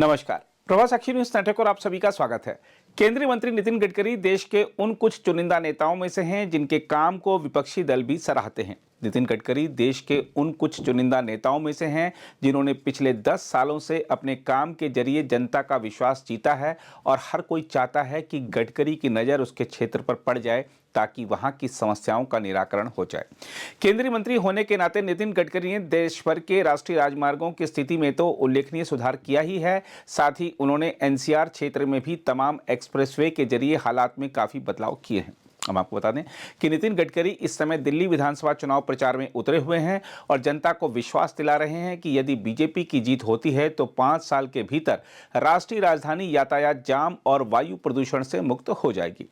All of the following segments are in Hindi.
नमस्कार, प्रभात साक्षी न्यूज नेटवर्क और आप सभी का स्वागत है। केंद्रीय मंत्री नितिन गडकरी देश के उन कुछ चुनिंदा नेताओं में से हैं जिनके काम को विपक्षी दल भी सराहते हैं। नितिन गडकरी देश के उन कुछ चुनिंदा नेताओं में से हैं जिन्होंने पिछले 10 सालों से अपने काम के जरिए जनता का विश्वास जीता है और हर कोई चाहता है कि गडकरी की नज़र उसके क्षेत्र पर पड़ जाए ताकि वहां की समस्याओं का निराकरण हो जाए। केंद्रीय मंत्री होने के नाते नितिन गडकरी ने देश भर के राष्ट्रीय राजमार्गों की स्थिति में तो उल्लेखनीय सुधार किया ही है, साथ ही उन्होंने एनसीआर क्षेत्र में भी तमाम एक्सप्रेसवे के जरिए हालात में काफ़ी बदलाव किए हैं। हम आपको बता दें कि नितिन गडकरी इस समय दिल्ली विधानसभा चुनाव प्रचार में उतरे हुए हैं और जनता को विश्वास दिला रहे हैं कि यदि बीजेपी की जीत होती है तो 5 साल के भीतर राष्ट्रीय राजधानी यातायात जाम और वायु प्रदूषण से मुक्त हो जाएगी।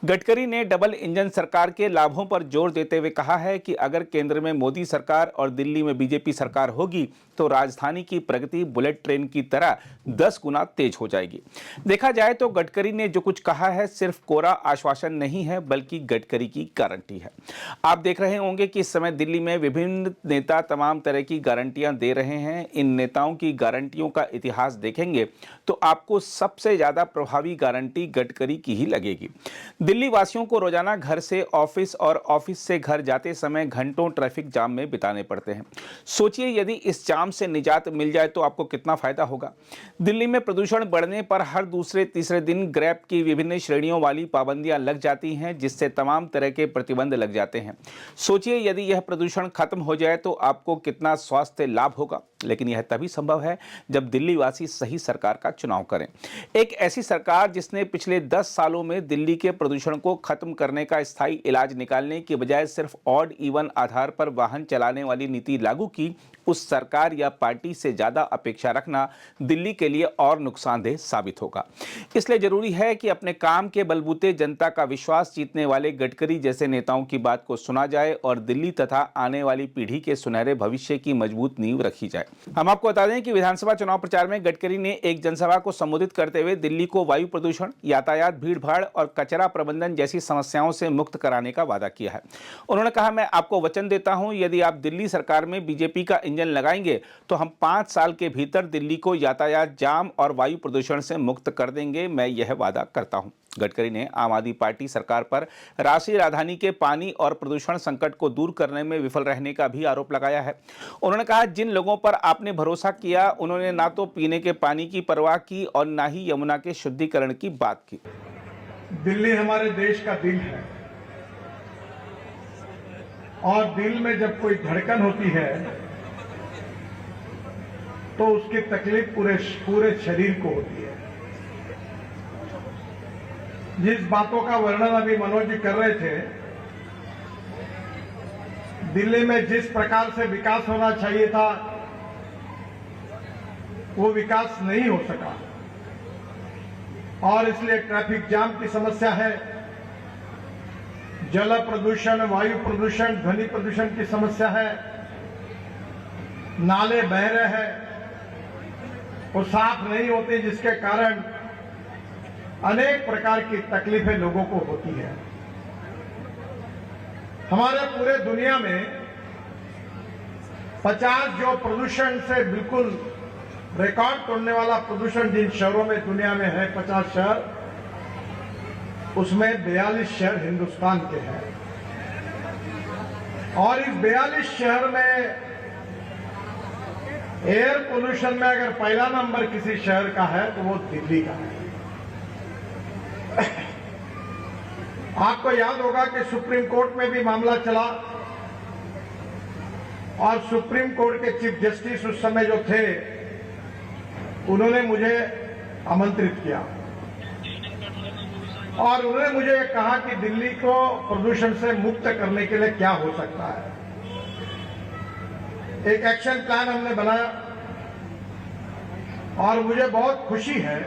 गडकरी ने डबल इंजन सरकार के लाभों पर जोर देते हुए कहा है कि अगर केंद्र में मोदी सरकार और दिल्ली में बीजेपी सरकार होगी तो राजधानी की प्रगति बुलेट ट्रेन की तरह 10 गुना तेज हो जाएगी। देखा जाए तो गडकरी ने जो कुछ कहा है सिर्फ कोरा आश्वासन नहीं है बल्कि गडकरी की गारंटी है। आप देख रहे होंगे कि इस समय दिल्ली में विभिन्न नेता तमाम तरह की गारंटियां दे रहे हैं। इन नेताओं की गारंटियों का इतिहास देखेंगे तो आपको सबसे ज्यादा प्रभावी गारंटी गडकरी की ही लगेगी। दिल्ली वासियों को रोजाना घर से ऑफिस और ऑफिस से घर जाते समय घंटों ट्रैफिक जाम में बिताने पड़ते हैं। सोचिए यदि इस जाम से निजात मिल जाए तो आपको कितना फायदा होगा। दिल्ली में प्रदूषण बढ़ने पर हर दूसरे तीसरे दिन ग्रैब की विभिन्न श्रेणियों वाली पाबंदियां लग जाती हैं जिससे तमाम तरह के प्रतिबंध लग जाते हैं। सोचिए यदि यह प्रदूषण खत्म हो जाए तो आपको कितना स्वास्थ्य लाभ होगा। लेकिन यह तभी संभव है जब दिल्ली वासी सही सरकार का चुनाव करें। एक ऐसी सरकार जिसने पिछले 10 सालों में दिल्ली के प्रदूषण को खत्म करने का स्थायी इलाज निकालने की बजाय सिर्फ ऑड इवन आधार पर वाहन चलाने वाली नीति लागू की, उस सरकार या पार्टी से ज्यादा अपेक्षा रखना दिल्ली के लिए और नुकसानदेह साबित होगा। इसलिए जरूरी है कि अपने काम के बलबूते जनता का विश्वास जीतने वाले गडकरी जैसे नेताओं की बात को सुना जाए और दिल्ली तथा आने वाली पीढ़ी के सुनहरे भविष्य की मजबूत नींव रखी जाए। हम आपको बता दें कि विधानसभा चुनाव प्रचार में गडकरी ने एक जनसभा को संबोधित करते हुए दिल्ली को वायु प्रदूषण, यातायात भीड़भाड़ और कचरा प्रबंधन जैसी समस्याओं से मुक्त कराने का वादा किया है। उन्होंने कहा, मैं आपको वचन देता हूं यदि आप दिल्ली सरकार में बीजेपी का इंजन लगाएंगे तो हम 5 साल के भीतर दिल्ली को यातायात जाम और वायु प्रदूषण से मुक्त कर देंगे। मैं यह वादा करता हूं। गडकरी ने आम आदमी पार्टी सरकार पर राष्ट्रीय राजधानी के पानी और प्रदूषण संकट को दूर करने में विफल रहने का भी आरोप लगाया है। उन्होंने कहा, जिन लोगों पर आपने भरोसा किया उन्होंने ना तो पीने के पानी की परवाह की और ना ही यमुना के शुद्धिकरण की बात की। दिल्ली हमारे देश का दिल है और दिल में जब कोई धड़कन होती है तो उसकी तकलीफ पूरे शरीर को होती है। जिस बातों का वर्णन अभी मनोज जी कर रहे थे, दिल्ली में जिस प्रकार से विकास होना चाहिए था वो विकास नहीं हो सका और इसलिए ट्रैफिक जाम की समस्या है, जल प्रदूषण, वायु प्रदूषण, ध्वनि प्रदूषण की समस्या है, नाले बह रहे हैं वो साफ नहीं होते जिसके कारण अनेक प्रकार की तकलीफें लोगों को होती है। हमारे पूरे दुनिया में 50 जो प्रदूषण से बिल्कुल रिकॉर्ड तोड़ने वाला प्रदूषण जिन शहरों में दुनिया में है, 50 शहर, उसमें 42 शहर हिंदुस्तान के हैं और इस 42 शहर में एयर पोल्यूशन में अगर पहला नंबर किसी शहर का है तो वो दिल्ली का है। आपको याद होगा कि सुप्रीम कोर्ट में भी मामला चला और सुप्रीम कोर्ट के चीफ जस्टिस उस समय जो थे उन्होंने मुझे आमंत्रित किया और उन्होंने मुझे कहा कि दिल्ली को प्रदूषण से मुक्त करने के लिए क्या हो सकता है। एक एक्शन प्लान हमने बनाया और मुझे बहुत खुशी है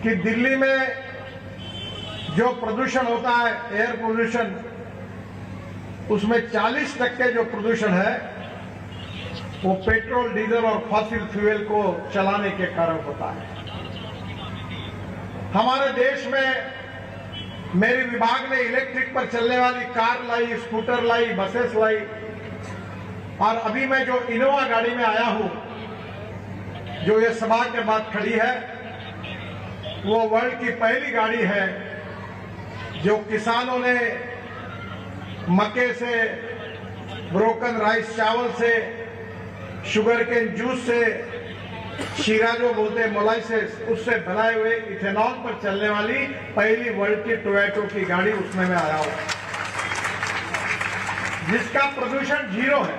कि दिल्ली में जो प्रदूषण होता है, एयर पोल्यूशन, उसमें 40% जो प्रदूषण है वो पेट्रोल, डीजल और फॉसिल फ्यूल को चलाने के कारण होता है। हमारे देश में मेरे विभाग ने इलेक्ट्रिक पर चलने वाली कार लाई, स्कूटर लाई, बसेस लाई और अभी मैं जो इनोवा गाड़ी में आया हूं जो ये सभा के बाद खड़ी है वो वर्ल्ड की पहली गाड़ी है जो किसानों ने मक्के से, ब्रोकन राइस चावल से, शुगर केन जूस से, शीरा जो बोलते हैं मोलाइसेस, उससे बनाए हुए इथेनॉल पर चलने वाली पहली वर्ल्ड की टोयोटो की गाड़ी उसमें मैं आया हूं, जिसका प्रदूषण 0 है।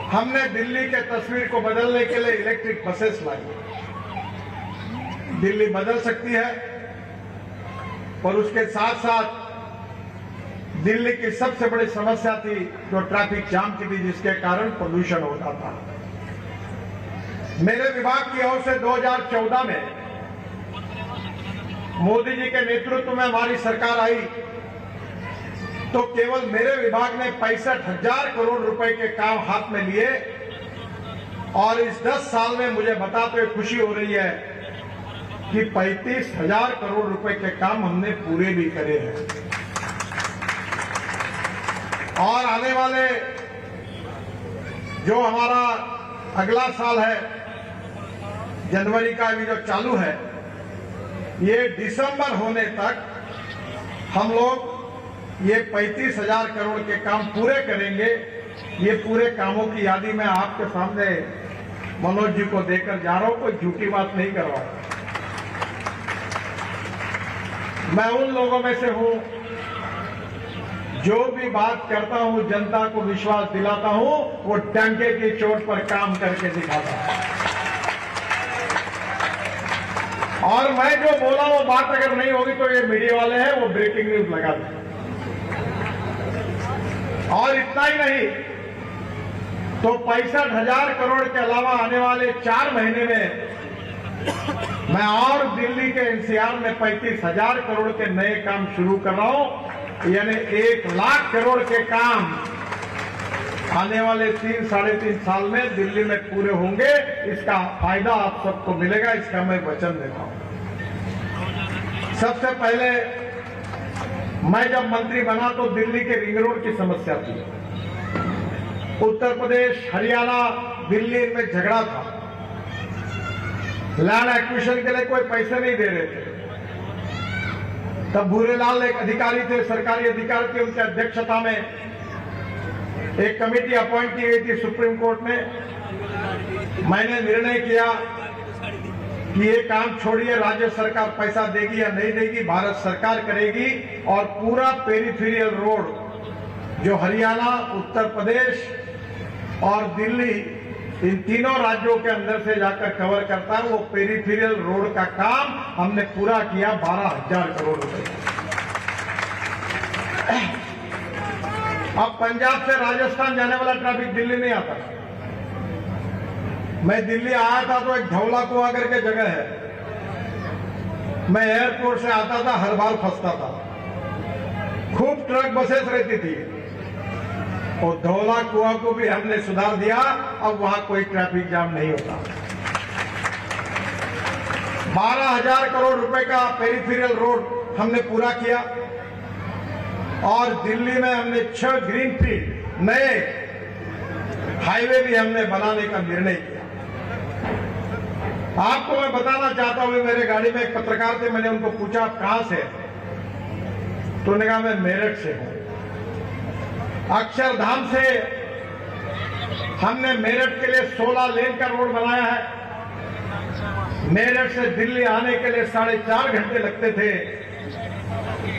हमने दिल्ली के तस्वीर को बदलने के लिए इलेक्ट्रिक बसेस लाई। दिल्ली बदल सकती है, और उसके साथ साथ दिल्ली की सबसे बड़ी समस्या थी जो ट्रैफिक जाम की थी, जिसके कारण प्रदूषण होता था। मेरे विभाग की ओर से 2014 में मोदी जी के नेतृत्व में हमारी सरकार आई तो केवल मेरे विभाग ने 65,000 करोड़ रुपए के काम हाथ में लिए, और इस 10 साल में मुझे बताते हुए खुशी हो रही है कि 35,000 करोड़ रुपए के काम हमने पूरे भी करे हैं। और आने वाले जो हमारा अगला साल है, जनवरी का अभी जो चालू है, ये दिसंबर होने तक हम लोग ये 35,000 करोड़ के काम पूरे करेंगे। ये पूरे कामों की यादी मैं आपके सामने मनोज जी को देकर जा रहा हूं, कोई झूठी बात नहीं कर रहा हूं। मैं उन लोगों में से हूं जो भी बात करता हूं, जनता को विश्वास दिलाता हूं, वो डंके की चोट पर काम करके दिखाता हूं। और मैं जो बोला वो बात अगर नहीं होगी तो ये मीडिया वाले हैं वो ब्रेकिंग न्यूज लगा दें। और इतना ही नहीं तो 65,000 करोड़ के अलावा आने वाले 4 महीने में मैं और दिल्ली के एनसीआर में 35,000 करोड़ के नए काम शुरू कर रहा हूं, यानी 1 लाख करोड़ के काम आने वाले 3-3.5 साल में दिल्ली में पूरे होंगे। इसका फायदा आप सबको मिलेगा, इसका मैं वचन देता हूं। सबसे पहले मैं जब मंत्री बना तो दिल्ली के रिंग रोड की समस्या थी। उत्तर प्रदेश, हरियाणा, दिल्ली में झगड़ा था। लैंड एक्विजिशन के लिए कोई पैसे नहीं दे रहे थे। तब भूरेलाल एक अधिकारी थे, सरकारी अधिकारी थे, उनकी अध्यक्षता में एक कमेटी अपॉइंट की गई थी सुप्रीम कोर्ट में। मैंने निर्णय किया कि ये काम छोड़िए, राज्य सरकार पैसा देगी या नहीं देगी, भारत सरकार करेगी, और पूरा पेरिफेरियल रोड जो हरियाणा, उत्तर प्रदेश और दिल्ली, इन तीनों राज्यों के अंदर से जाकर कवर करता है, वो पेरिफेरियल रोड का काम हमने पूरा किया 12,000 करोड़ रुपए। अब पंजाब से राजस्थान जाने वाला ट्रैफिक दिल्ली नहीं आता। मैं दिल्ली आया था तो एक धौला कुआं करके जगह है, मैं एयरपोर्ट से आता था, हर बार फंसता था। खूब ट्रक बसेस रहती थी, और धौला कुआं को भी हमने सुधार दिया। अब वहां कोई ट्रैफिक जाम नहीं होता। 12,000 करोड़ रुपए का पेरिफेरियल रोड हमने पूरा किया, और दिल्ली में हमने 6 ग्रीनफील्ड नए हाईवे भी हमने बनाने का निर्णय किया। आपको मैं बताना चाहता हूं, मेरे गाड़ी में एक पत्रकार थे, मैंने उनको पूछा आप कहां से, तो उन्होंने कहा मैं मेरठ से हूं। अक्षरधाम से हमने मेरठ के लिए 16 लेन का रोड बनाया है। मेरठ से दिल्ली आने के लिए 4.5 घंटे लगते थे,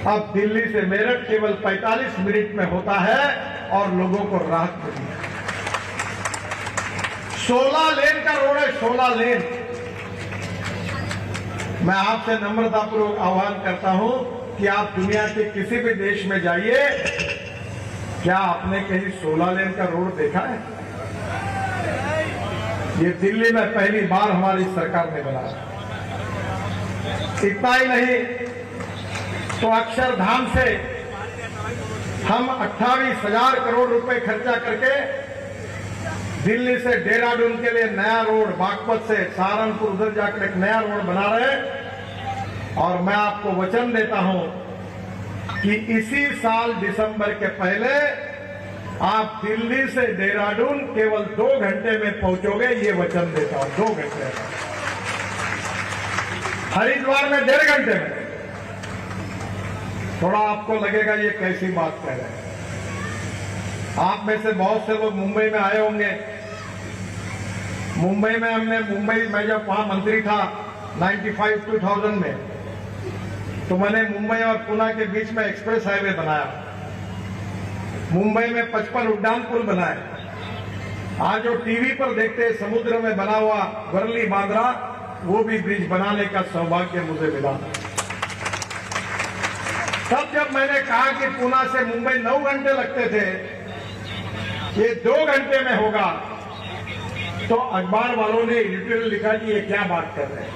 अब दिल्ली से मेरठ केवल 45 मिनट में होता है, और लोगों को राहत मिली है। 16 लेन का रोड है, 16 लेन। मैं आपसे नम्रतापूर्वक आह्वान करता हूं कि आप दुनिया के किसी भी देश में जाइए, क्या आपने कहीं 16 लेन का रोड देखा है? ये दिल्ली में पहली बार हमारी सरकार ने बनाया। इतना ही नहीं तो अक्षरधाम से हम 28,000 करोड़ रुपए खर्चा करके दिल्ली से देहरादून के लिए नया रोड, बागपत से सहारनपुर उधर जाकर एक नया रोड बना रहे हैं। और मैं आपको वचन देता हूं कि इसी साल दिसंबर के पहले आप दिल्ली से देहरादून केवल 2 घंटे में पहुंचोगे, ये वचन देता हूं। 2 घंटे में। हरिद्वार में 1.5 घंटे में। थोड़ा आपको लगेगा ये कैसी बात कह रहे हैं। आप में से बहुत से लोग मुंबई में आए होंगे। मुंबई में मैं जब वहां मंत्री था 95-2000 में, तो मैंने मुंबई और पुणे के बीच में एक्सप्रेस हाईवे बनाया। मुंबई में 55 उड्डान पुल बनाए। आज जो टीवी पर देखते हैं समुद्र में बना हुआ वर्ली बांद्रा, वो भी ब्रिज बनाने का सौभाग्य मुझे मिला। तब जब मैंने कहा कि पुणे से मुंबई 9 घंटे लगते थे, ये 2 घंटे में होगा, तो अखबार वालों ने एडिटोरियल लिखा कि ये क्या बात कर रहे हैं।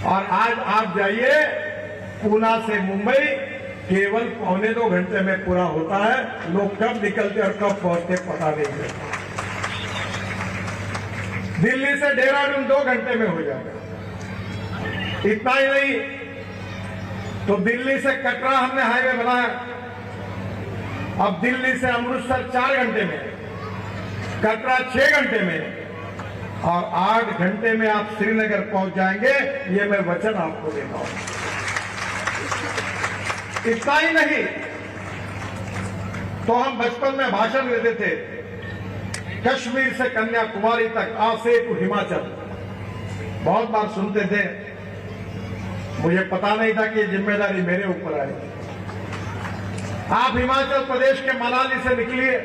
और आज आप जाइए, पुणे से मुंबई केवल 1.25 घंटे में पूरा होता है। लोग कब निकलते और कब पहुंचते पता नहीं चलता। दिल्ली से देहरादून 2 घंटे में हो जाएगा। इतना ही नहीं, तो दिल्ली से कटरा हमने हाईवे बनाया। अब दिल्ली से अमृतसर 4 घंटे में, कटरा 6 घंटे में, और 8 घंटे में आप श्रीनगर पहुंच जाएंगे। ये मैं वचन आपको देता हूं। इतना ही नहीं, तो हम बचपन में भाषण देते थे, कश्मीर से कन्याकुमारी तक, आ से टू हिमाचल। बहुत बार सुनते थे। मुझे पता नहीं था कि ये जिम्मेदारी मेरे ऊपर आएगी। आप हिमाचल प्रदेश के मनाली से निकलिए,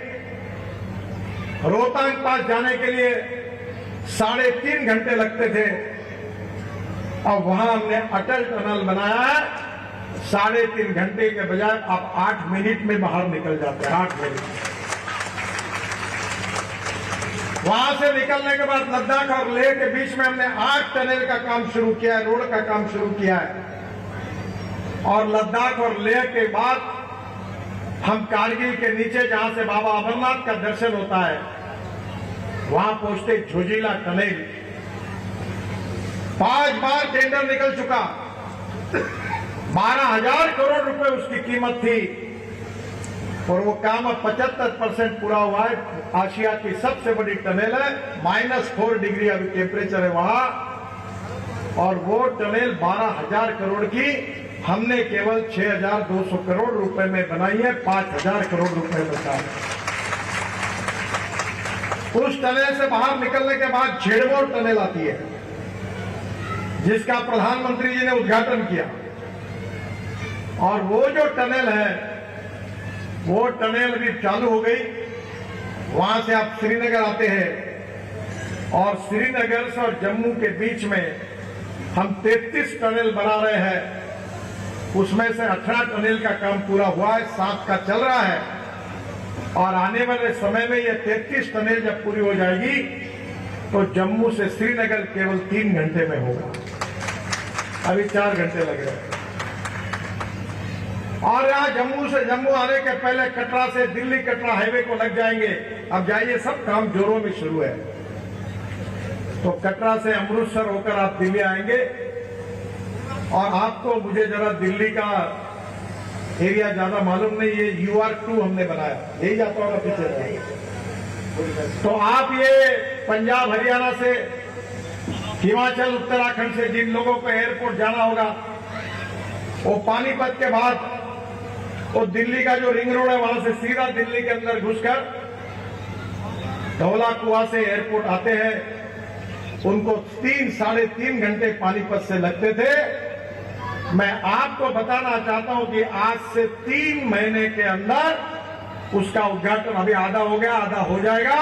रोहतांग पास जाने के लिए 3.5 घंटे लगते थे। अब वहां हमने अटल टनल बनाया है। 3.5 घंटे के बजाय आप 8 मिनट में बाहर निकल जाते हैं। 8 मिनट। वहां से निकलने के बाद लद्दाख और लेह के बीच में हमने 8 टनल का काम शुरू किया है, रोड का काम शुरू किया है। और लद्दाख और लेह के बाद हम कारगिल के नीचे, जहां से बाबा अमरनाथ का दर्शन होता है, वहां पहुंचते झोजिला टनल 5 बार टेंडर निकल चुका। 12,000 करोड़ रुपए उसकी कीमत थी, और वो काम अब 75% पूरा हुआ है। आशिया की सबसे बड़ी टनल है। -4 डिग्री अभी टेम्परेचर है वहां, और वो टनल 12,000 करोड़ की हमने केवल 6,200 करोड़ रुपए में बनाई है। 5,000 करोड़ रुपए बचा है। उस टनल से बाहर निकलने के बाद झेड़मोर टनल आती है, जिसका प्रधानमंत्री जी ने उद्घाटन किया। और वो जो टनल है, वो टनल भी चालू हो गई। वहां से आप श्रीनगर आते हैं, और श्रीनगर से और जम्मू के बीच में हम 33 टनल बना रहे हैं। उसमें से 18 टनल का काम पूरा हुआ है, 7 का चल रहा है। और आने वाले समय में ये 33 टनल जब पूरी हो जाएगी, तो जम्मू से श्रीनगर केवल 3 घंटे में होगा। अभी 4 घंटे लग रहे हैं। और यहां जम्मू आने के पहले कटरा से दिल्ली कटरा हाईवे को लग जाएंगे। अब जाइए, सब काम जोरों में शुरू है। तो कटरा से अमृतसर होकर आप दिल्ली आएंगे। और आपको, मुझे जरा दिल्ली का एरिया ज्यादा मालूम नहीं, ये UR2 हमने बनाया, यही जाता होगा पीछे। तो आप ये पंजाब हरियाणा से, हिमाचल उत्तराखंड से जिन लोगों को एयरपोर्ट जाना होगा, वो पानीपत के बाद वो दिल्ली का जो रिंग रोड है, वहां से सीधा दिल्ली के अंदर घुसकर धौला कुआं से एयरपोर्ट आते हैं। उनको 3-3.5 घंटे पानीपत से लगते थे। मैं आपको बताना चाहता हूं कि आज से 3 महीने के अंदर उसका उद्घाटन, अभी आधा हो गया, आधा हो जाएगा।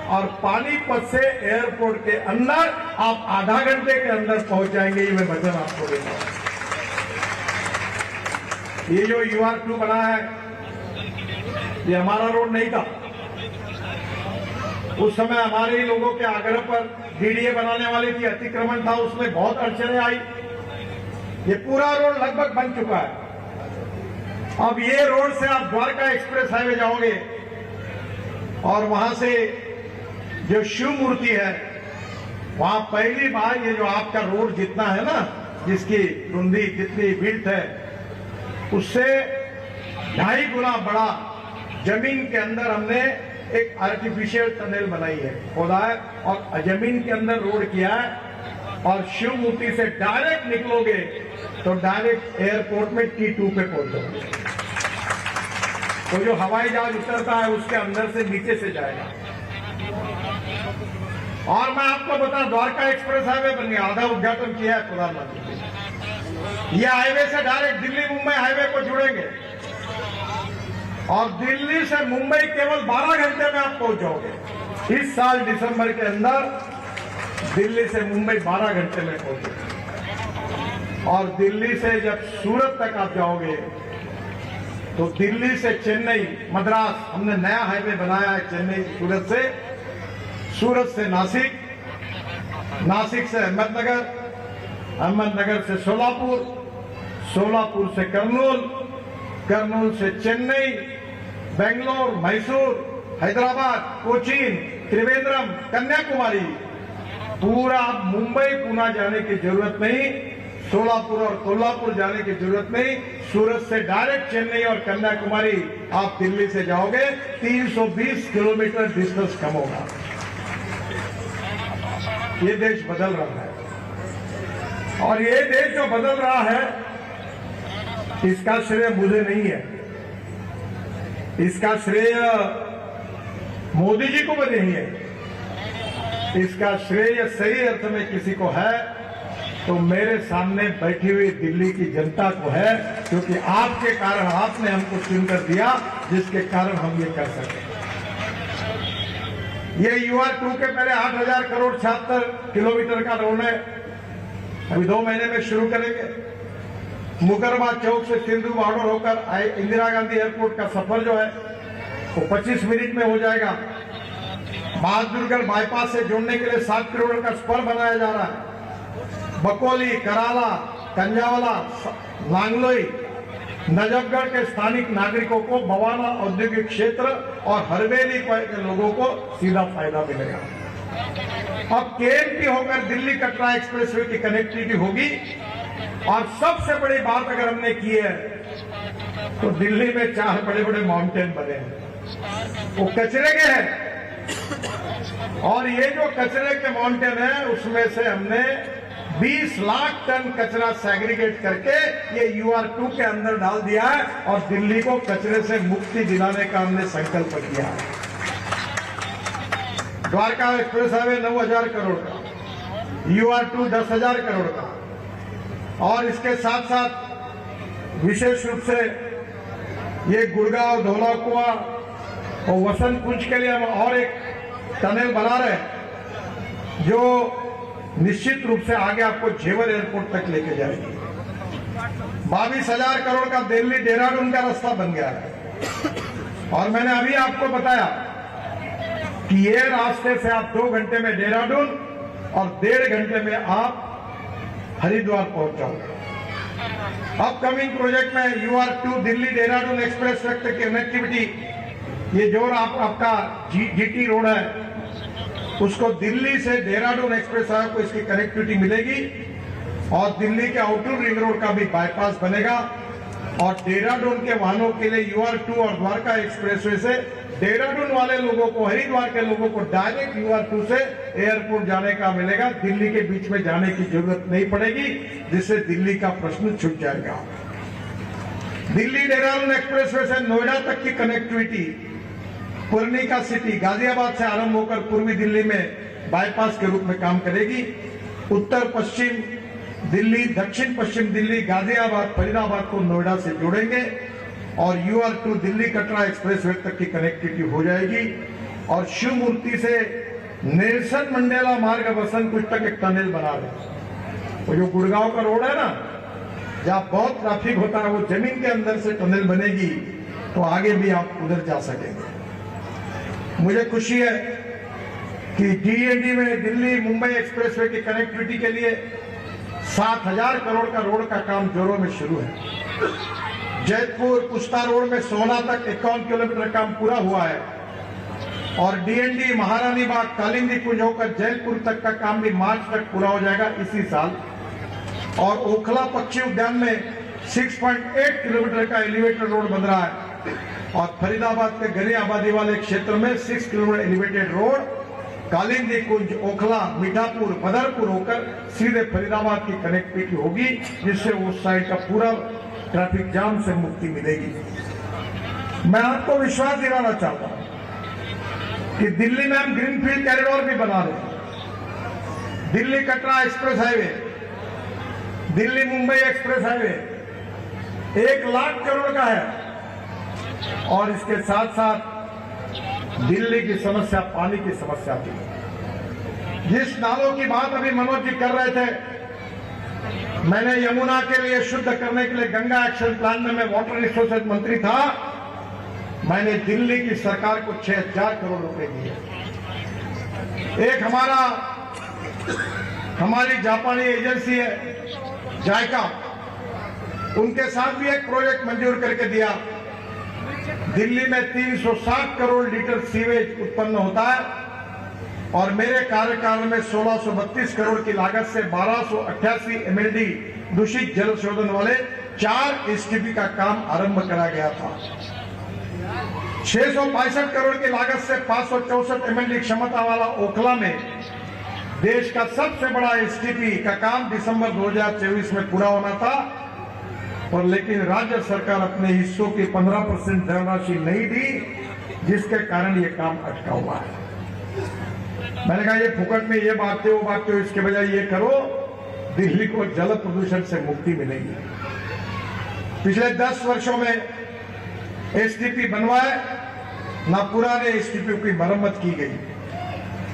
और पानीपत से एयरपोर्ट के अंदर आप आधा घंटे के अंदर पहुंच जाएंगे। ये मैं वचन आपको देता हूं। ये जो UR2 बना है, ये हमारा रोड नहीं था। उस समय हमारे ही लोगों के आग्रह पर DDA बनाने वाली थी, अतिक्रमण था, उसमें बहुत अड़चने आई। ये पूरा रोड लगभग बन चुका है। अब ये रोड से आप द्वारका एक्सप्रेस हाईवे जाओगे, और वहां से जो शिव मूर्ति है, वहां पहली बार ये जो आपका रोड जितना है ना, जिसकी रुंदी जितनी विड्थ है, उससे 2.5 गुना बड़ा जमीन के अंदर हमने एक आर्टिफिशियल टनल बनाई है, खोदा है और जमीन के अंदर रोड किया है। और शिव मूर्ति से डायरेक्ट निकलोगे तो डायरेक्ट एयरपोर्ट में T2 पे पहुंचोगे। तो जो हवाई जहाज उतरता है उसके अंदर से नीचे से जाएगा। और मैं आपको बता, द्वारका एक्सप्रेस हाईवे बन गया, आधा उद्घाटन किया है प्रधानमंत्री ने। यह हाईवे से डायरेक्ट दिल्ली मुंबई हाईवे को जुड़ेंगे और दिल्ली से मुंबई केवल 12 घंटे में आप पहुंच जाओगे। इस साल दिसंबर के अंदर दिल्ली से मुंबई 12 घंटे में पहुंचे। और दिल्ली से जब सूरत तक आप जाओगे तो दिल्ली से चेन्नई, मद्रास, हमने नया हाईवे बनाया है चेन्नई सूरत से, सूरत से नासिक, नासिक से अहमदनगर, अहमदनगर से सोलापुर, सोलापुर से कर्नूल, कर्नूल से चेन्नई, बेंगलोर, मैसूर, हैदराबाद, कोचीन, त्रिवेंद्रम, कन्याकुमारी, पूरा आप मुंबई पुणे जाने की जरूरत नहीं, सोलापुर और कोल्हापुर जाने की जरूरत नहीं, सूरत से डायरेक्ट चेन्नई और कन्याकुमारी आप दिल्ली से जाओगे, 320 किलोमीटर डिस्टेंस कम होगा। ये देश बदल रहा है और ये देश जो बदल रहा है इसका श्रेय मुझे नहीं है, इसका श्रेय मोदी जी को भी नहीं है, इसका श्रेय सही अर्थ में किसी को है तो मेरे सामने बैठी हुई दिल्ली की जनता को है, क्योंकि आपके कारण, आपने हमको चुनकर दिया जिसके कारण हम ये कर सके। ये UR2 के पहले 8,000 करोड़ 76 किलोमीटर का रोड है, अभी 2 महीने में शुरू करेंगे। मुकरमा चौक से सिंधु बॉर्डर होकर इंदिरा गांधी एयरपोर्ट का सफर जो है वो 25 मिनट में हो जाएगा। बहादुरगढ़ बाईपास से जोड़ने के लिए 7 किलोमीटर का स्पर बनाया जा रहा है। बकोली, कराला, कंजावाला, लांगलोई, नजफगढ़ के स्थानिक नागरिकों को बवाना औद्योगिक क्षेत्र और हरवेली के लोगों को सीधा फायदा मिलेगा। अब KMT होकर दिल्ली कटरा एक्सप्रेसवे की कनेक्टिविटी होगी। और सबसे बड़ी बात अगर हमने की है तो दिल्ली में 4 बड़े बड़े माउंटेन बने हैं, वो कचरे के हैं। और ये जो कचरे के माउंटेन है उसमें से हमने 20 लाख टन कचरा सेग्रीगेट करके ये UR2 के अंदर डाल दिया है और दिल्ली को कचरे से मुक्ति दिलाने का हमने संकल्प किया है। द्वारका एक्सप्रेस हाईवे 9,000 करोड़ का, UR2 10,000 करोड़ का, और इसके साथ साथ विशेष रूप से ये गुड़गांव, धौलाकुआ और वसंत कुंज के लिए हम और एक टनल बना रहे हैं जो निश्चित रूप से आगे आपको झेवर एयरपोर्ट तक लेके जाएगी। 22,000 करोड़ का दिल्ली देहरादून का रास्ता बन गया है। और मैंने अभी आपको बताया कि ये रास्ते से आप 2 घंटे में देहरादून और 1.5 घंटे में आप हरिद्वार पहुंच जाओगे। अपकमिंग प्रोजेक्ट में UR2 दिल्ली देहरादून एक्सप्रेस तक की कनेक्टिविटी, ये जो आपका GT रोड है उसको दिल्ली से देहरादून एक्सप्रेस हाईवे को इसकी कनेक्टिविटी मिलेगी और दिल्ली के आउटर रिंग रोड का भी बाईपास बनेगा। और देहरादून के वाहनों के लिए UR2 और द्वारका एक्सप्रेसवे से देहरादून वाले लोगों को, हरिद्वार के लोगों को डायरेक्ट UR2 से एयरपोर्ट जाने का मिलेगा, दिल्ली के बीच में जाने की जरूरत नहीं पड़ेगी, जिससे दिल्ली का प्रश्न छूट जाएगा। दिल्ली देहरादून एक्सप्रेसवे से नोएडा तक की कनेक्टिविटी पुर्निका सिटी गाजियाबाद से आरंभ होकर पूर्वी दिल्ली में बाईपास के रूप में काम करेगी। उत्तर पश्चिम दिल्ली, दक्षिण पश्चिम दिल्ली, गाजियाबाद, फरीदाबाद को नोएडा से जोड़ेंगे और UR2 दिल्ली कटरा एक्सप्रेसवे तक की कनेक्टिविटी हो जाएगी। और शिव मूर्ति से नेल्सन मंडेला मार्ग वसंत कुंज तक एक टनल बना रहे। वो जो गुड़गांव का रोड है ना, जहां बहुत ट्रैफिक होता है, वो जमीन के अंदर से टनल बनेगी तो आगे भी आप उधर जा सकेंगे। मुझे खुशी है कि DND में दिल्ली मुंबई एक्सप्रेसवे की कनेक्टिविटी के लिए 7,000 करोड़ का रोड का काम जोरों में शुरू है। जयपुर पुस्ता रोड में सोना तक 51 किलोमीटर काम पूरा हुआ है और DND महारानी बाग कालिंदी कुंज होकर जयपुर तक का काम भी मार्च तक पूरा हो जाएगा इसी साल। और ओखला पक्षी उद्यान में 6.8 किलोमीटर का एलिवेटेड रोड बन रहा है और फरीदाबाद के घनी आबादी वाले क्षेत्र में 6 किलोमीटर एलिवेटेड रोड कालिंदी कुंज, ओखला, मीठापुर, बदरपुर होकर सीधे फरीदाबाद की कनेक्टिविटी होगी, जिससे उस साइड का पूरा ट्रैफिक जाम से मुक्ति मिलेगी। मैं आपको विश्वास दिलाना चाहता हूं कि दिल्ली में हम ग्रीनफील्ड कॉरिडोर भी बना रहे हैं। Delhi Katra express highway, Delhi Mumbai express highway 1 lakh crore का है। और इसके साथ साथ दिल्ली की समस्या पानी की समस्या थी। जिस नालों की बात अभी मनोज जी कर रहे थे, मैंने यमुना के लिए शुद्ध करने के लिए गंगा एक्शन प्लान में मैं वाटर रिसोर्सेज मंत्री था, मैंने दिल्ली की सरकार को 6,000 करोड़ रुपए दिए। एक हमारी जापानी एजेंसी है जायका, उनके साथ भी एक प्रोजेक्ट मंजूर करके दिया। दिल्ली में 360 करोड़ लीटर सीवेज उत्पन्न होता है और मेरे कार्यकाल में 1632 करोड़ की लागत से 1288 MLD दूषित जल शोधन वाले 4 एसटीपी का काम आरंभ करा गया था। 662 करोड़ की लागत से 564 MLD क्षमता वाला ओखला में देश का सबसे बड़ा एसटीपी का काम दिसंबर 2024 में पूरा होना था, और लेकिन राज्य सरकार अपने हिस्सों की 15% धनराशि नहीं दी, जिसके कारण ये काम अटका हुआ है। मैंने कहा ये फुकट में ये बातें वो बातें, इसके बजाय ये करो, दिल्ली को जल प्रदूषण से मुक्ति मिलेगी। पिछले 10 वर्षों में एसटीपी बनवाए ना, पुराने एसटीपी की मरम्मत की गई।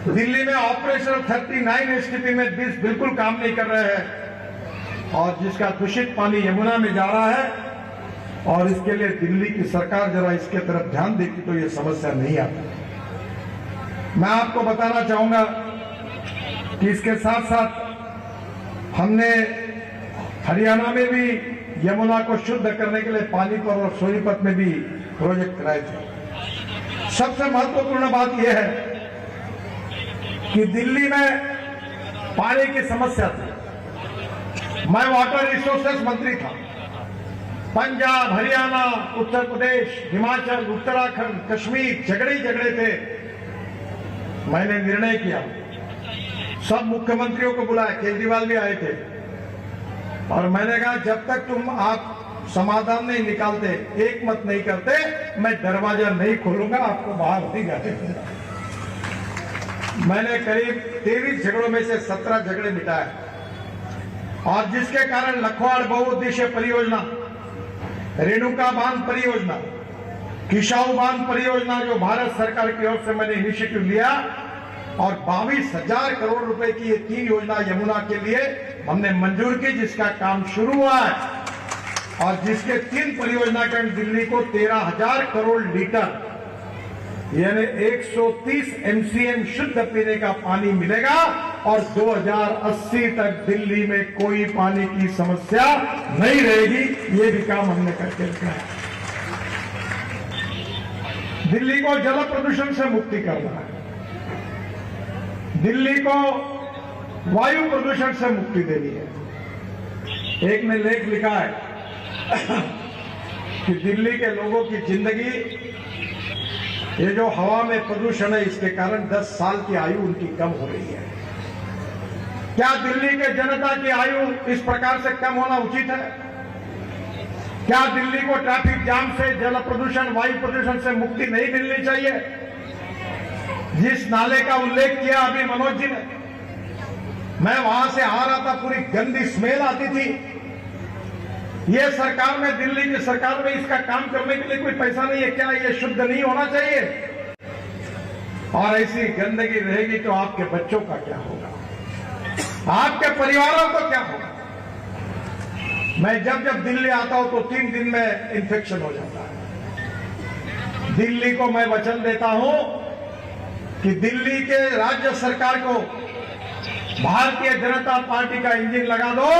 दिल्ली में ऑपरेशनल 39 एसटीपी में 20 बिल्कुल काम नहीं कर रहे हैं, और जिसका दूषित पानी यमुना में जा रहा है, और इसके लिए दिल्ली की सरकार जरा इसके तरफ ध्यान देती तो ये समस्या नहीं आती। मैं आपको बताना चाहूंगा कि इसके साथ साथ हमने हरियाणा में भी यमुना को शुद्ध करने के लिए पानीपत और सोनीपत में भी प्रोजेक्ट कराए थे। सबसे महत्वपूर्ण बात यह है कि दिल्ली में पानी की समस्या थी। मैं वाटर रिसोर्सेस मंत्री था। पंजाब, हरियाणा, उत्तर प्रदेश, हिमाचल, उत्तराखंड, कश्मीर झगड़े थे। मैंने निर्णय किया, सब मुख्यमंत्रियों को बुलाया, केजरीवाल भी आए थे, और मैंने कहा जब तक तुम आप समाधान नहीं निकालते, एक मत नहीं करते, मैं दरवाजा नहीं खोलूंगा, आपको बाहर नहीं जाने दूंगा। मैंने करीब 23 झगड़ों में से 17 झगड़े मिटाए, और जिसके कारण लखवाड़ बहुउद्देशीय परियोजना, रेणुका बांध परियोजना, किशाऊ बांध परियोजना जो भारत सरकार की ओर से मैंने इनिशिएटिव लिया, और 22,000 करोड़ रुपए की ये 3 योजना यमुना के लिए हमने मंजूर की, जिसका काम शुरू हुआ है। और जिसके 3 परियोजना के दिल्ली को 13,000 करोड़ लीटर यानी 130 MCM शुद्ध पीने का पानी मिलेगा, और 2080 तक दिल्ली में कोई पानी की समस्या नहीं रहेगी। ये भी काम हमने करके रखा है। दिल्ली को जल प्रदूषण से मुक्ति करना है, दिल्ली को वायु प्रदूषण से मुक्ति देनी है। एक ने लेख लिखा है कि दिल्ली के लोगों की जिंदगी, ये जो हवा में प्रदूषण है, इसके कारण 10 साल की आयु उनकी कम हो रही है। क्या दिल्ली के जनता की आयु इस प्रकार से कम होना उचित है? क्या दिल्ली को ट्रैफिक जाम से, जल प्रदूषण, वायु प्रदूषण से मुक्ति नहीं मिलनी चाहिए? जिस नाले का उल्लेख किया अभी मनोज जी ने, मैं वहां से आ रहा था, पूरी गंदी स्मेल आती थी। ये सरकार में, दिल्ली की सरकार में इसका काम करने के लिए कोई पैसा नहीं है क्या? ये शुद्ध नहीं होना चाहिए? और ऐसी गंदगी रहेगी तो आपके बच्चों का क्या होगा, आपके परिवारों को क्या होगा? मैं जब दिल्ली आता हूं तो 3 दिन में इन्फेक्शन हो जाता है। दिल्ली को मैं वचन देता हूं कि दिल्ली के राज्य सरकार को भारतीय जनता पार्टी का इंजन लगा दो,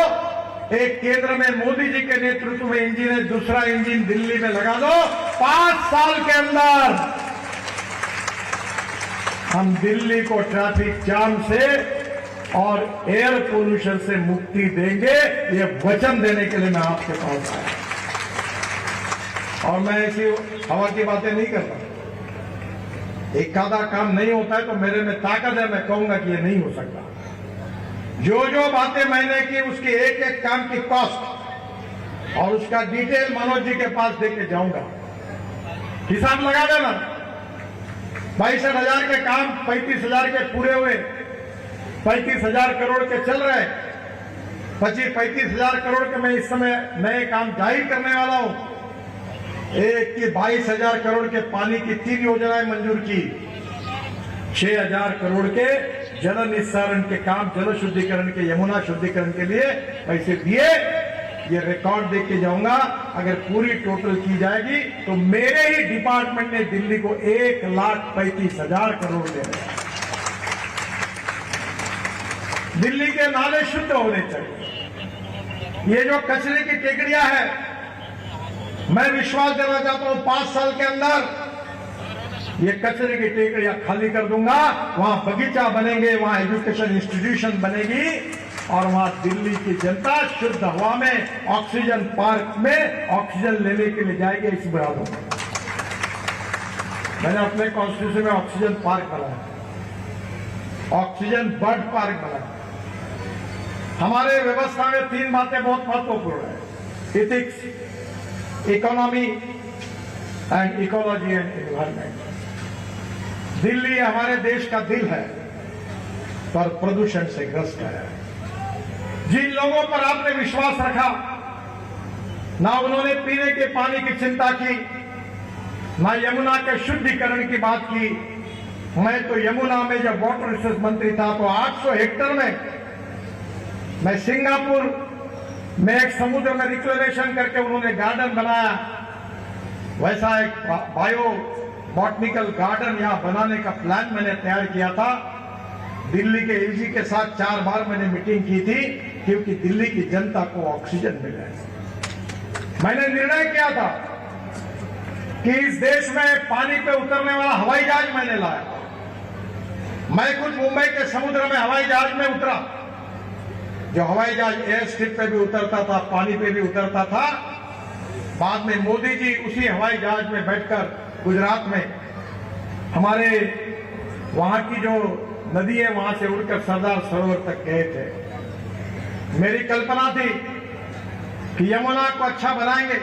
एक केंद्र में मोदी जी के नेतृत्व में इंजन है, दूसरा इंजन दिल्ली में लगा दो। 5 साल के अंदर हम दिल्ली को ट्रैफिक जाम से और एयर पोल्यूशन से मुक्ति देंगे। ये वचन देने के लिए मैं आपके पास आया, और मैं ऐसी हवा की बातें नहीं करता। एक आधा काम नहीं होता है तो मेरे में ताकत है, मैं कहूंगा कि ये नहीं हो सकता। जो जो बातें मैंने की उसकी एक एक काम की कॉस्ट और उसका डिटेल मनोज जी के पास देके जाऊंगा। हिसाब लगा देना। 62,000 के काम 35,000 के पूरे हुए, 35,000 करोड़ के चल रहे, 35,000 करोड़ के मैं इस समय नए काम जाहिर करने वाला हूं। एक की 22,000 करोड़ के पानी की 3 योजनाएं मंजूर की, 6,000 करोड़ के जल निस्सारण के काम, जल शुद्धिकरण के, यमुना शुद्धिकरण के लिए पैसे दिए। ये रिकॉर्ड देख के जाऊंगा। अगर पूरी टोटल की जाएगी तो मेरे ही डिपार्टमेंट ने दिल्ली को 1,35,000 करोड़ दे रहे। दिल्ली के नाले शुद्ध होने चाहिए। ये जो कचरे की टेकड़ियां है, मैं विश्वास देना चाहता हूं 5 साल के अंदर ये कचरे की टेकड़ियां खाली कर दूंगा। वहां बगीचा बनेंगे, वहां एजुकेशन इंस्टीट्यूशन बनेगी और वहां दिल्ली की जनता शुद्ध हवा में, ऑक्सीजन पार्क में ऑक्सीजन लेने के लिए जाएगी। इस बढ़ा दो। मैंने अपने कॉन्स्टिट्यूशन में ऑक्सीजन पार्क बनाया, ऑक्सीजन बर्ड पार्क बनाया। हमारे व्यवस्था में 3 बातें बहुत महत्वपूर्ण है: ethics, economy and ecology and environment. Delhi हमारे देश का दिल है पर प्रदूषण से ग्रस्त है। जिन लोगों पर आपने विश्वास रखा, ना उन्होंने पीने के पानी की चिंता की, ना यमुना के शुद्धिकरण की बात की। मैं तो यमुना में जब वाटर रिसोर्स मंत्री था तो 800 हेक्टेयर में मैं सिंगापुर में एक समुद्र में रिक्लेमेशन करके उन्होंने गार्डन बनाया। वैसा एक बायो बॉटनिकल गार्डन यहां बनाने का प्लान मैंने तैयार किया था। दिल्ली के एजी के साथ 4 बार मैंने मीटिंग की थी, क्योंकि दिल्ली की जनता को ऑक्सीजन मिले। मैंने निर्णय किया था कि इस देश में पानी पे उतरने वाला हवाई जहाज मैंने लाया। मैं खुद मुंबई के समुद्र में हवाई जहाज में उतरा। जो हवाई जहाज एयर स्ट्रिप पे भी उतरता था, पानी पे भी उतरता था। बाद में मोदी जी उसी हवाई जहाज में बैठकर गुजरात में हमारे वहां की जो नदी है वहां से उड़कर सरदार सरोवर तक गए थे। मेरी कल्पना थी कि यमुना को अच्छा बनाएंगे,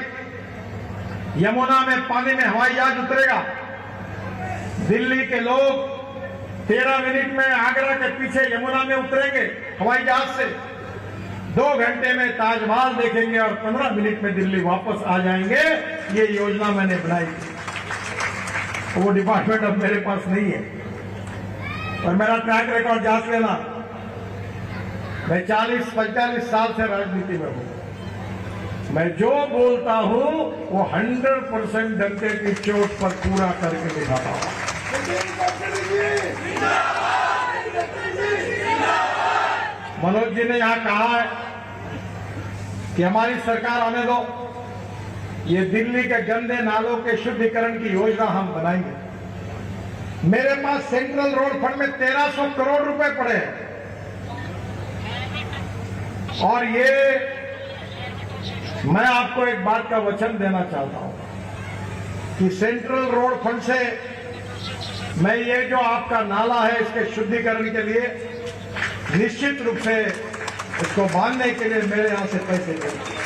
यमुना में पानी में हवाई जहाज उतरेगा। दिल्ली के लोग 13 मिनट में आगरा के पीछे यमुना में उतरेंगे हवाई जहाज से, 2 घंटे में ताजमहल देखेंगे और 15 मिनट में दिल्ली वापस आ जाएंगे। ये योजना मैंने बनाई थी। वो डिपार्टमेंट अब मेरे पास नहीं है और मेरा ट्रैक रिकॉर्ड जांच लेना। मैं 40-45 साल से राजनीति में हूं। मैं जो बोलता हूं वो 100% डंके की चोट पर पूरा करके दिखाता हूं। मनोज जी ने यहां कहा है कि हमारी सरकार आने दो, ये दिल्ली के गंदे नालों के शुद्धिकरण की योजना हम बनाएंगे। मेरे पास सेंट्रल रोड फंड में 1300 करोड़ रुपए पड़े हैं और ये मैं आपको एक बात का वचन देना चाहता हूं कि सेंट्रल रोड फंड से मैं ये जो आपका नाला है इसके शुद्धिकरण के लिए निश्चित रूप से इसको बांधने के लिए मेरे यहां से पैसे देंगे।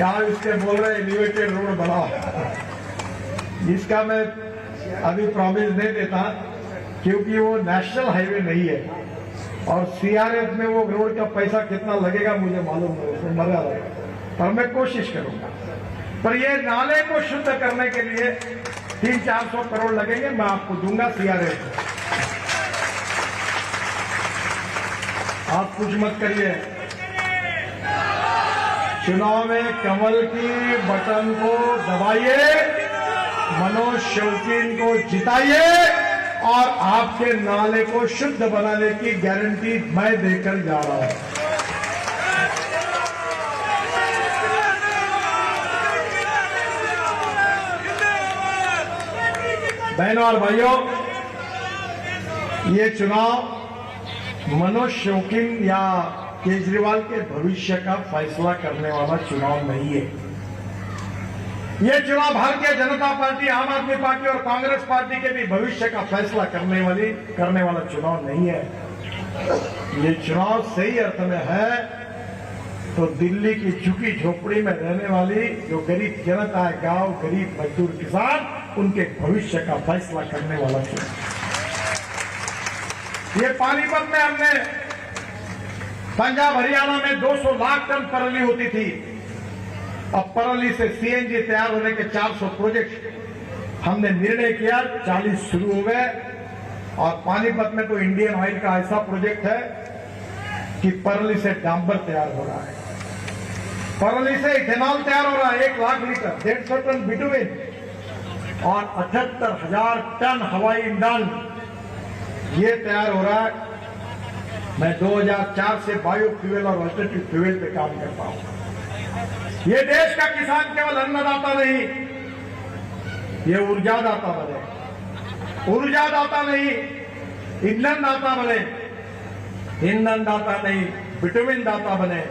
यहाँ इसके बोल रहे एलिवेटेड रोड बनाओ, जिसका मैं अभी प्रॉमिस नहीं देता क्योंकि वो नेशनल हाईवे नहीं है और सीआरएफ में वो रोड का पैसा कितना लगेगा मुझे मालूम नहीं, उसमें मजा लगेगा, पर मैं कोशिश करूंगा। पर ये नाले को शुद्ध करने के लिए 300-400 करोड़ लगेंगे, मैं आपको दूंगा सीआरएफ। आप कुछ मत करिए, चुनाव में कमल की बटन को दबाइए, मनोज शौकीन को जिताइए और आपके नाले को शुद्ध बनाने की गारंटी मैं देकर जा रहा हूं। बहनों और भाइयों, ये चुनाव मनोज शौकीन या केजरीवाल के भविष्य का फैसला करने वाला चुनाव नहीं है। ये चुनाव भारतीय जनता पार्टी, आम आदमी पार्टी और कांग्रेस पार्टी के भी भविष्य का फैसला करने वाला चुनाव नहीं है। ये चुनाव सही अर्थ में है तो दिल्ली की झुकी झोपड़ी में रहने वाली जो गरीब जनता है, गांव, गरीब मजदूर, किसान, उनके भविष्य का फैसला करने वाला चुनाव। ये पानीपत में हमने पंजाब हरियाणा में 200 लाख टन परली होती थी, अब परली से सीएनजी तैयार होने के 400 प्रोजेक्ट हमने निर्णय किया, 40 शुरू हो गए। और पानीपत में तो इंडियन ऑयल का ऐसा प्रोजेक्ट है कि परली से डांबर तैयार हो रहा है, परली से इथेनॉल तैयार हो रहा है 1 लाख लीटर, 150 टन बिटुमिन और 78,000 टन हवाई ईंधन ये तैयार हो रहा है। मैं 2004 से बायोफ्यूल और अल्टरनेटिव फ्यूल पे काम करता हूं। ये देश का किसान केवल अन्नदाता नहीं, ये ऊर्जादाता बने, ऊर्जादाता नहीं, ईंधन दाता बने, ईंधन दाता नहीं, विटामिन दाता बने,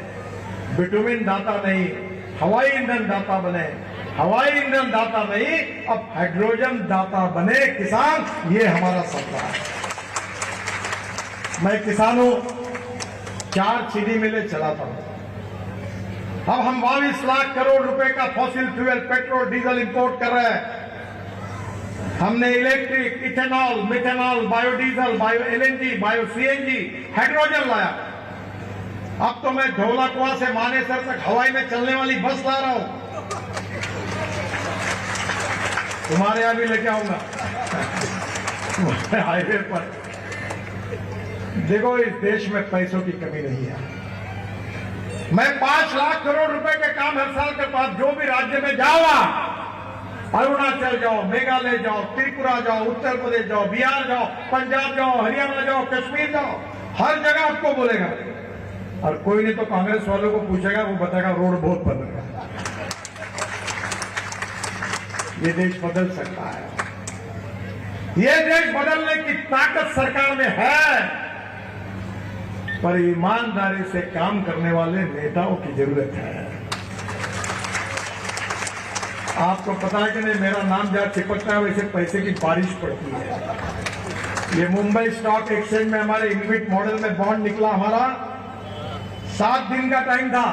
विटामिन दाता नहीं, हवाई ईंधन दाता बने, हवाई ईंधन दाता नहीं, अब हाइड्रोजन दाता बने किसान। ये हमारा सपना है। मैं किसानों 4 चीनी मिलें चलाता हूं। अब हम 22 लाख करोड़ रुपए का fossil fuel, petrol, diesel import कर रहे हैं। हमने electric, ethanol, methanol, biodiesel, bio LNG, bio CNG, hydrogen लाया। अब तो मैं धौलाकुआं से मानेसर तक हवाई में चलने वाली बस ला रहा हूं, तुम्हारे यहां भी लेके आऊंगा हाईवे पर। देखो, इस देश में पैसों की कमी नहीं है। मैं 5 लाख करोड़ रुपए के काम हर साल करता हूं। जो भी राज्य में जाओ, अरुणाचल जाओ, मेघालय जाओ, त्रिपुरा जाओ, उत्तर प्रदेश जाओ, बिहार जाओ, पंजाब जाओ, हरियाणा जाओ, कश्मीर जाओ, हर जगह आपको बोलेगा। और कोई नहीं तो कांग्रेस वालों को पूछेगा, वो बताएगा रोड बहुत बन रहा है। ये देश बदल सकता है, ये देश बदलने की ताकत सरकार में है, पर ईमानदारी से काम करने वाले नेताओं की जरूरत है। आपको पता है कि नहीं, मेरा नाम जहां चिपकता है वैसे पैसे की बारिश पड़ती है। ये मुंबई स्टॉक एक्सचेंज में हमारे इन्विट मॉडल में बॉन्ड निकला, हमारा 7 दिन का टाइम था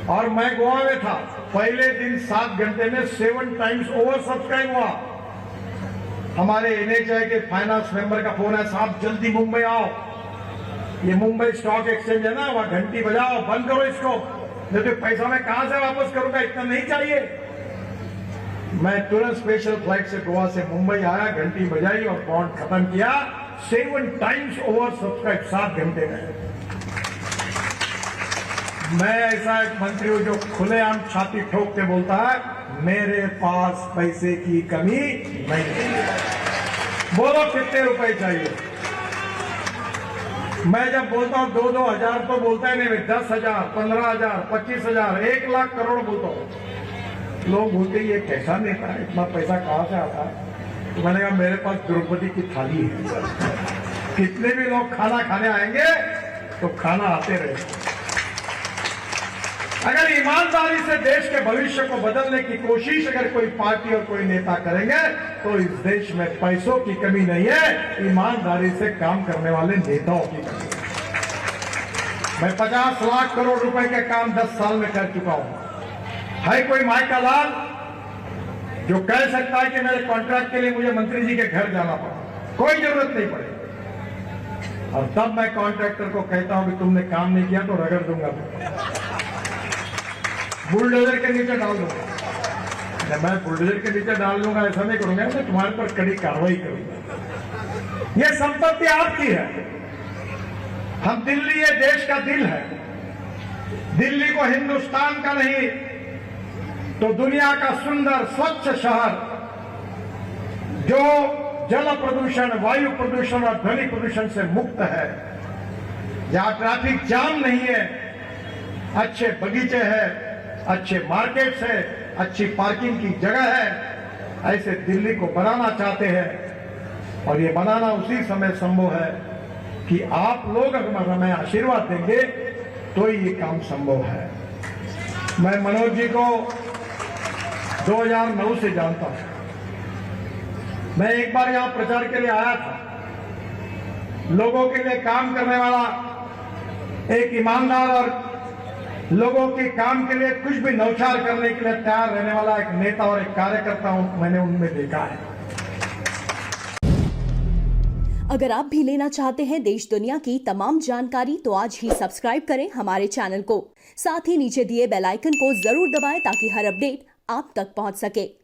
और मैं गोवा में था। पहले दिन 7 घंटे में 7 टाइम्स ओवर सब्सक्राइब हुआ। हमारे एनएचआई के फाइनेंस मेंबर का फोन है, साहब जल्दी मुंबई आओ, ये मुंबई स्टॉक एक्सचेंज है ना, वहां घंटी बजाओ, बंद करो इसको, नहीं तो पैसा मैं कहां से वापस करूंगा, इतना नहीं चाहिए। मैं तुरंत स्पेशल फ्लाइट से गोवा से मुंबई आया, घंटी बजाई और बॉन्ड खत्म किया। 7 टाइम्स ओवर सब्सक्राइब 7 घंटे में। मैं ऐसा एक मंत्री हूं जो खुलेआम छाती ठोक के बोलता है, मेरे पास पैसे की कमी नहीं है। बोलो कितने रुपए चाहिए। मैं जब बोलता हूं 2-2 हजार तो बोलता है नहीं, 10,000, 15,000, 25,000, 1 लाख करोड़ बोलता हूं। लोग बोलते ये कैसा नेता है, इतना पैसा कहां से आता है। तो मैंने कहा मेरे पास द्रौपदी की थाली है, कितने भी लोग खाना खाने आएंगे तो खाना आते रहे। अगर ईमानदारी से देश के भविष्य को बदलने की कोशिश अगर कोई पार्टी और कोई नेता करेंगे तो इस देश में पैसों की कमी नहीं है, ईमानदारी से काम करने वाले नेताओं की कमी है। मैं 50 लाख करोड़ रुपए के काम 10 साल में कर चुका हूं। है कोई माई का लाल जो कह सकता है कि मेरे कॉन्ट्रैक्ट के लिए मुझे मंत्री जी के घर जाना पड़ा? कोई जरूरत नहीं पड़ेगी। और तब मैं कॉन्ट्रैक्टर को कहता हूं कि तुमने काम नहीं किया तो रगड़ दूंगा, बुलडोजर के नीचे डाल दूंगा। मैं बुलडोजर के नीचे डाल दूंगा ऐसा नहीं करूंगा, मैं तुम्हारे पर कड़ी कार्रवाई करूंगा। यह संपत्ति आपकी है। हम दिल्ली, ये देश का दिल है। दिल्ली को हिंदुस्तान का नहीं तो दुनिया का सुंदर स्वच्छ शहर जो जल प्रदूषण, वायु प्रदूषण और ध्वनि प्रदूषण से मुक्त है, जहां ट्रैफिक जाम नहीं है, अच्छे बगीचे हैं, अच्छे मार्केट्स है, अच्छी पार्किंग की जगह है, ऐसे दिल्ली को बनाना चाहते हैं। और ये बनाना उसी समय संभव है कि आप लोग अगर हमें आशीर्वाद देंगे तो ये काम संभव है। मैं मनोज जी को 2009 से जानता हूं। मैं एक बार यहां प्रचार के लिए आया था। लोगों के लिए काम करने वाला, एक ईमानदार और लोगों के काम के लिए कुछ भी नौछार करने के लिए तैयार रहने वाला एक नेता और एक कार्यकर्ता हूं, मैंने उनमें देखा है। अगर आप भी लेना चाहते हैं देश दुनिया की तमाम जानकारी तो आज ही सब्सक्राइब करें हमारे चैनल को। साथ ही नीचे दिए बेल आइकन को जरूर दबाएं ताकि हर अपडेट आप तक पहुंच सके।